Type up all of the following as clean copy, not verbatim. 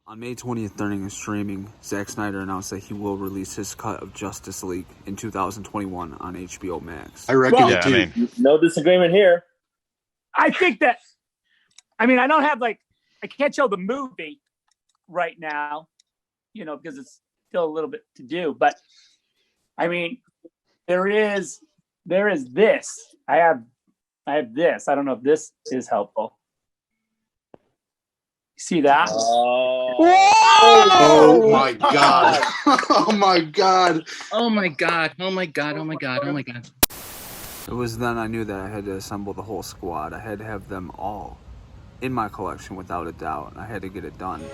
On May 20th, during a streaming, Zack Snyder announced that he will release his cut of Justice League in 2021 on HBO Max. I reckon Well, it too. I mean, no disagreement here. I think that, I mean, I don't have I can't show the movie right now, because it's still a little bit to do. But I mean, there is this. I have this. I don't know if this is helpful. See that? Oh my god. Oh my god. Oh my god. Oh my god. Oh my god. Oh my god. It was then I knew that I had to assemble the whole squad. I had to have them all in my collection without a doubt. I had to get it done.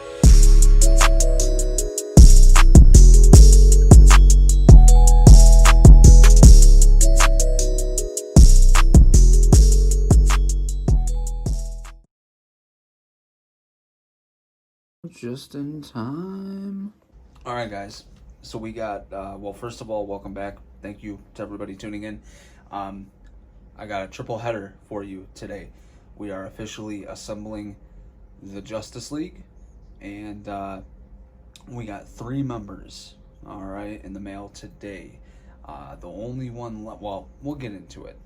Just in time. All right, guys. So we got, well, first of all, welcome back. Thank you to everybody tuning in. I got a triple header for you today. We are officially assembling the Justice League, and we got 3 members, all right, in the mail today. The only one left, well, we'll get into it.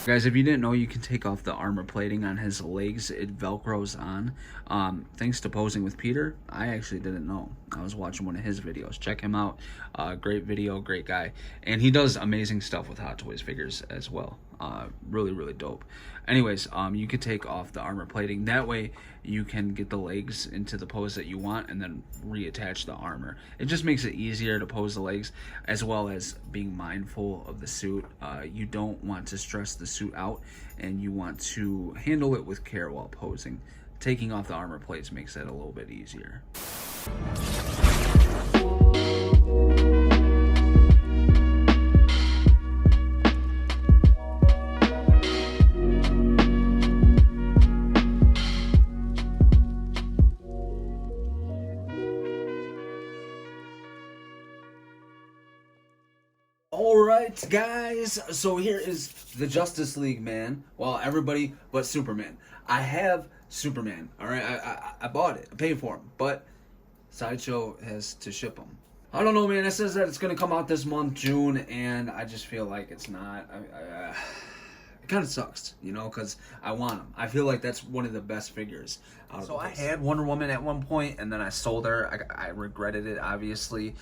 Guys, if you didn't know, you can take off the armor plating on his legs. It velcros on. Thanks to Posing with Peter, I actually didn't know. I was watching one of his videos. Check him out. Great video, great guy. And he does amazing stuff with Hot Toys figures as well. Really, really dope. Anyways, you could take off the armor plating. That way, you can get the legs into the pose that you want and then reattach the armor. It just makes it easier to pose the legs, as well as being mindful of the suit. You don't want to stress the suit out, and you want to handle it with care while posing. Taking off the armor plates makes that a little bit easier. Alright guys, so here is the Justice League, man. Well, everybody but Superman. I have Superman, alright? I bought it, I paid for him, but Sideshow has to ship him. I don't know, man. It says that it's going to come out this month, June, and I just feel like it's not. It kind of sucks, because I want him. I feel like that's one of the best figures out of this. So I had Wonder Woman at one point, and then I sold her. I regretted it, obviously.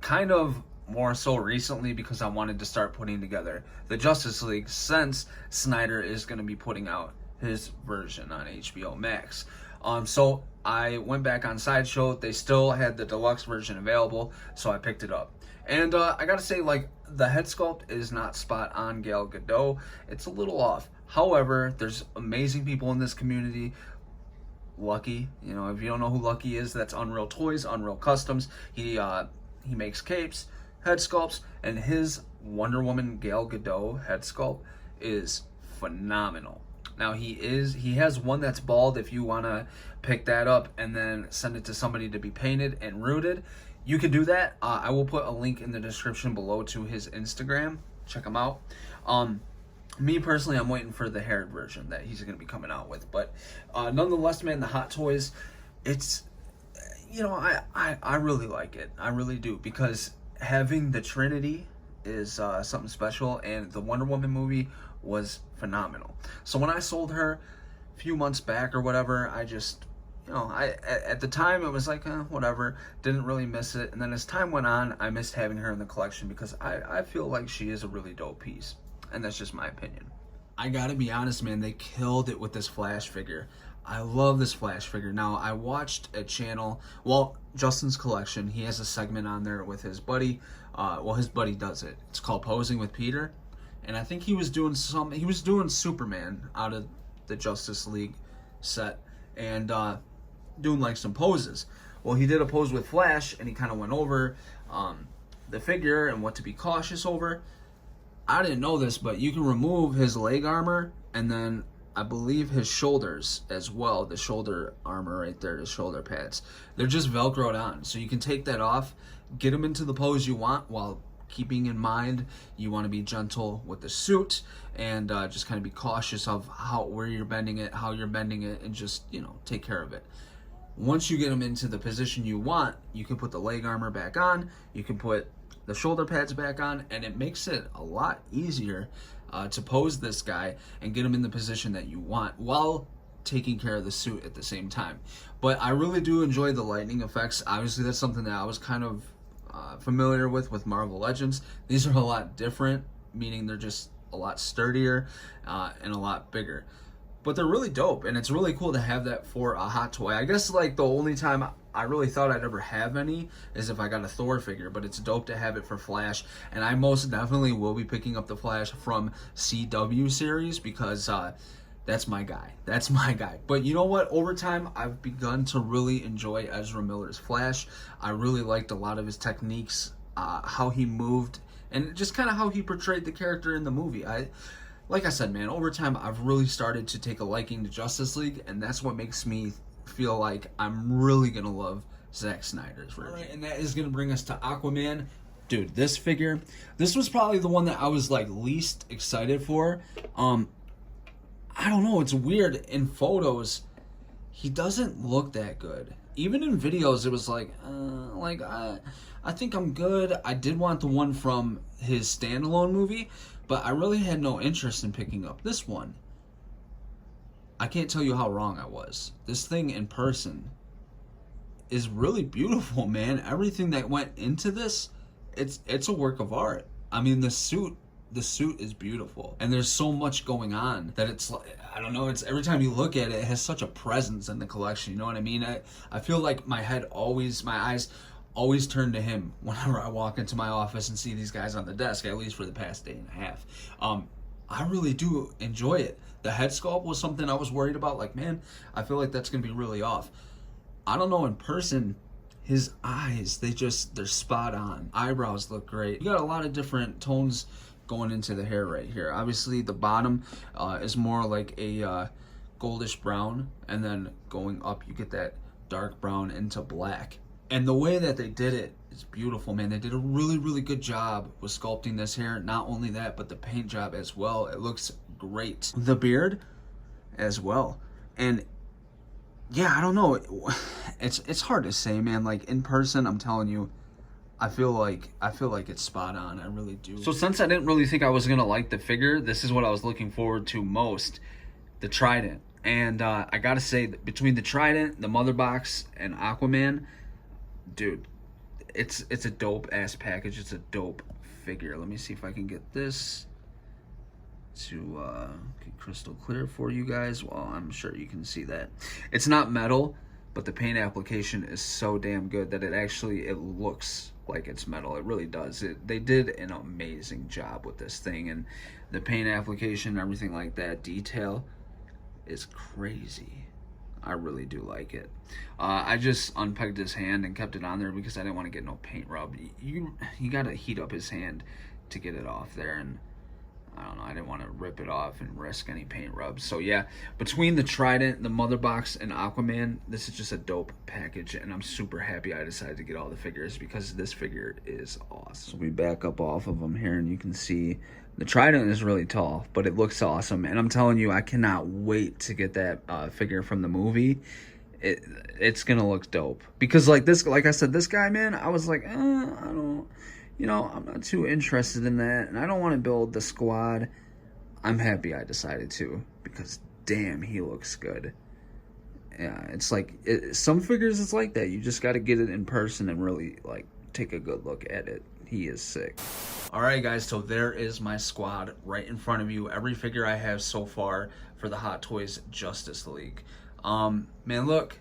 Kind of more so recently because I wanted to start putting together the Justice League, since Snyder is going to be putting out his version on HBO Max. So I went back on Sideshow. They still had the deluxe version available, so I picked it up. And I gotta say, the head sculpt is not spot on Gal Gadot. It's a little off. However, there's amazing people in this community. Lucky, if you don't know who Lucky is, that's Unreal Toys, Unreal Customs. He makes capes, head sculpts, and his Wonder Woman Gal Gadot head sculpt is phenomenal. Now he has one that's bald. If you want to pick that up and then send it to somebody to be painted and rooted, you can do that. I will put a link in the description below to his Instagram. Check him out. Me personally, I'm waiting for the haired version that he's going to be coming out with. But nonetheless, man, the Hot Toys, it's, I really like it. I really do, because having the Trinity is something special, and the Wonder Woman movie was phenomenal. So when I sold her a few months back or whatever, I just, at the time it was like, whatever, didn't really miss it. And then as time went on, I missed having her in the collection, because I feel like she is a really dope piece, and that's just my opinion. I gotta be honest, man, they killed it with this Flash figure. I love this Flash figure. Now, I watched a channel, well, Justin's Collection. He has a segment on there with his buddy. His buddy does it. It's called Posing with Peter. And I think he was doing Superman out of the Justice League set and doing like some poses. Well, he did a pose with Flash, and he kind of went over the figure and what to be cautious over. I didn't know this, but you can remove his leg armor and then I believe his shoulders as well. The shoulder armor right there, the shoulder pads. They're just Velcroed on. So you can take that off, get him into the pose you want while keeping in mind you want to be gentle with the suit and just kind of be cautious of where you're bending it, how you're bending it, and just, take care of it. Once you get him into the position you want, you can put the leg armor back on, you can put the shoulder pads back on, and it makes it a lot easier to pose this guy and get him in the position that you want while taking care of the suit at the same time. But I really do enjoy the lightning effects. Obviously, that's something that I was kind of familiar with Marvel Legends. These are a lot different, meaning they're just a lot sturdier and a lot bigger. But they're really dope, and it's really cool to have that for a hot toy. I guess like the only time I really thought I'd ever have any is if I got a Thor figure, but it's dope to have it for Flash, and I most definitely will be picking up the Flash from CW series because that's my guy. That's my guy. But you know what? Over time, I've begun to really enjoy Ezra Miller's Flash. I really liked a lot of his techniques, how he moved, and just kind of how he portrayed the character in the movie. Like I said, man, over time, I've really started to take a liking to Justice League, and that's what makes me feel like I'm really going to love Zack Snyder's version. All right, and that is going to bring us to Aquaman. Dude, this figure, this was probably the one that I was, like, least excited for. I don't know, it's weird. In photos, he doesn't look that good. Even in videos, it was like I think I'm good. I did want the one from his standalone movie, but I really had no interest in picking up this one. I can't tell you how wrong I was. This thing in person is really beautiful, man. Everything that went into this, it's a work of art. I mean, the suit is beautiful, and there's so much going on that it's like, I don't know, it's every time you look at it, it has such a presence in the collection, you know what I mean? I feel like my eyes always turn to him whenever I walk into my office and see these guys on the desk, at least for the past day and a half. I really do enjoy it. The head sculpt was something I was worried about, like, man, I feel like that's gonna be really off. I don't know, in person, his eyes, they're spot on. Eyebrows look great. You got a lot of different tones going into the hair right here. Obviously, the bottom is more like a goldish brown, and then going up, you get that dark brown into black. And the way that they did it is beautiful, man. They did a really, really good job with sculpting this hair. Not only that, but the paint job as well. It looks great. The beard as well. And yeah, I don't know. It's hard to say, man. Like, in person, I'm telling you, I feel like it's spot on. I really do. So since I didn't really think I was gonna like the figure, this is what I was looking forward to most: the Trident. And I gotta say, between the Trident, the Mother Box, and Aquaman, dude, it's a dope ass package. It's a dope figure. Let me see if I can get this to get crystal clear for you guys. Well, I'm sure you can see that it's not metal, but the paint application is so damn good that it looks like it's metal. It really does. They did an amazing job with this thing, and the paint application, everything like that, detail is crazy. I really do like it. I just unpegged his hand and kept it on there because I didn't want to get no paint rub. You gotta heat up his hand to get it off there, and I don't know, I didn't want to rip it off and risk any paint rubs. So yeah, between the Trident, the Mother Box, and Aquaman, this is just a dope package, and I'm super happy I decided to get all the figures because this figure is awesome. So we back up off of them here, and you can see the Trident is really tall, but it looks awesome. And I'm telling you, I cannot wait to get that figure from the movie. It's gonna look dope because like I said, this guy, man, I was like, I don't. I'm not too interested in that, and I don't want to build the squad. I'm happy I decided to, because damn, he looks good. Yeah, it's like, some figures it's like that. You just got to get it in person and really, like, take a good look at it. He is sick. Alright guys, so there is my squad right in front of you. Every figure I have so far for the Hot Toys Justice League. Man, look,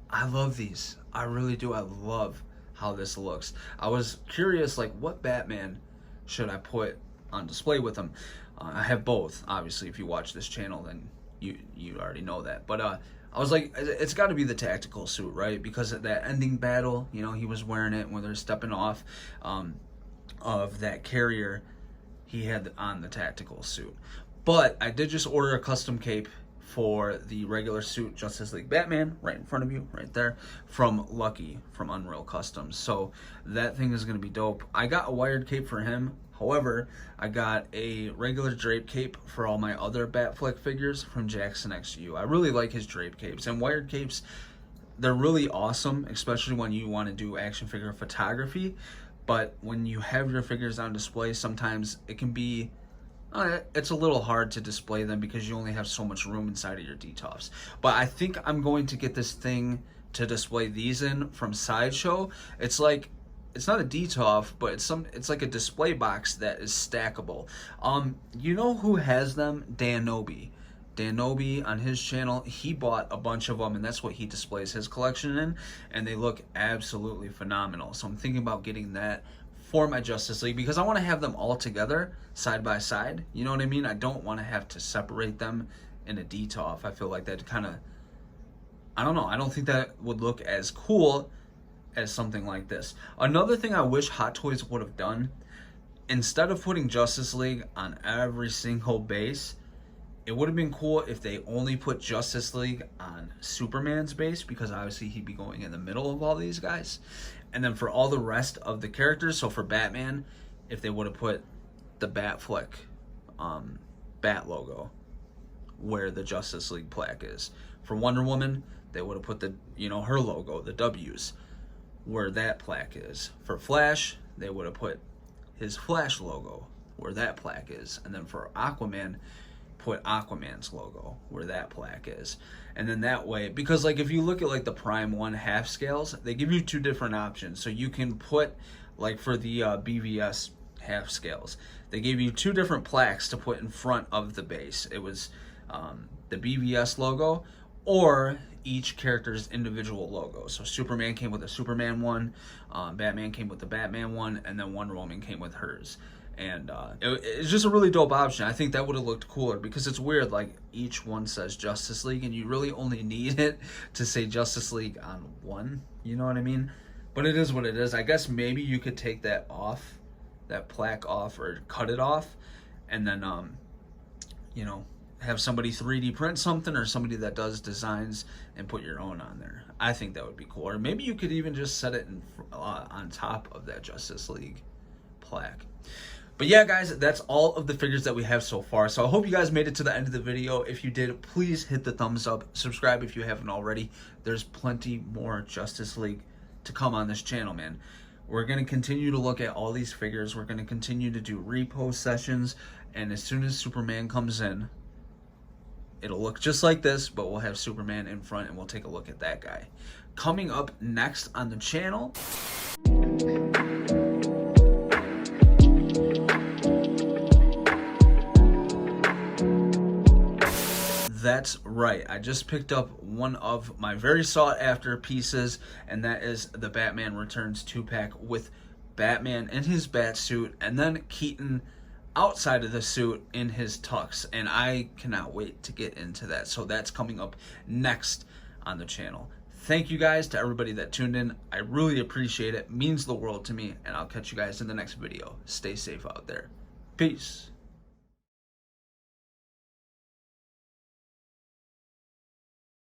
I love these. I really do. I love how this looks. I was curious, like, what Batman should I put on display with them? I have both. Obviously, if you watch this channel, then you already know that. But I was like, it's got to be the tactical suit, right? Because of that ending battle, you know, he was wearing it when they're stepping off of that carrier. He had on the tactical suit. But I did just order a custom cape for the regular suit Justice League Batman, right in front of you, right there, from Lucky, from Unreal Customs. So that thing is going to be dope. I got a wired cape for him. However, I got a regular drape cape for all my other Batfleck figures from Jackson XU. I really like his drape capes. And wired capes, they're really awesome, especially when you want to do action figure photography. But when you have your figures on display, sometimes it can be it's a little hard to display them because you only have so much room inside of your detofs. But I think I'm going to get this thing to display these in from Sideshow. It's like, it's not a detof, but it's like a display box that is stackable. You know who has them? Dan Noby. Dan Noby on his channel, he bought a bunch of them, and that's what he displays his collection in, and they look absolutely phenomenal. So I'm thinking about getting that for my Justice League because I want to have them all together side by side. You know what I mean? I don't want to have to separate them in a detof. I feel like that kind of, I don't know, I don't think that would look as cool as something like this. Another thing I wish Hot Toys would have done, instead of putting Justice League on every single base, it would have been cool if they only put Justice League on Superman's base, because obviously he'd be going in the middle of all these guys. And then for all the rest of the characters, so for Batman, if they would have put the Batfleck Bat logo where the Justice League plaque is. For Wonder Woman, they would have put the, you know, her logo, the W's, where that plaque is. For Flash, they would have put his Flash logo where that plaque is. And then for Aquaman, put Aquaman's logo where that plaque is. And then that way, because like if you look at like the Prime 1 half scales, they give you two different options. So you can put, like for the BVS half scales, they gave you two different plaques to put in front of the base. It was the BVS logo or each character's individual logo. So Superman came with a Superman one, Batman came with the Batman one, and then Wonder Woman came with hers. And it's just a really dope option. I think that would have looked cooler because it's weird, like each one says Justice League and you really only need it to say Justice League on one, you know what I mean? But it is what it is. I guess maybe you could take that off, that plaque off, or cut it off, and then you know, have somebody 3D print something, or somebody that does designs and put your own on there. I think that would be cool. Or maybe you could even just set it in, on top of that Justice League plaque. But yeah, guys, that's all of the figures that we have so far. So I hope you guys made it to the end of the video. If you did, please hit the thumbs up. Subscribe if you haven't already. There's plenty more Justice League to come on this channel, man. We're going to continue to look at all these figures. We're going to continue to do repost sessions. And as soon as Superman comes in, it'll look just like this, but we'll have Superman in front and we'll take a look at that guy. Coming up next on the channel... That's right, I just picked up one of my very sought after pieces, and that is the Batman Returns 2-pack with Batman in his bat suit, and then Keaton outside of the suit in his tux, and I cannot wait to get into that. So that's coming up next on the channel. Thank you guys to everybody that tuned in. I really appreciate it. It means the world to me, and I'll catch you guys in the next video. Stay safe out there. Peace.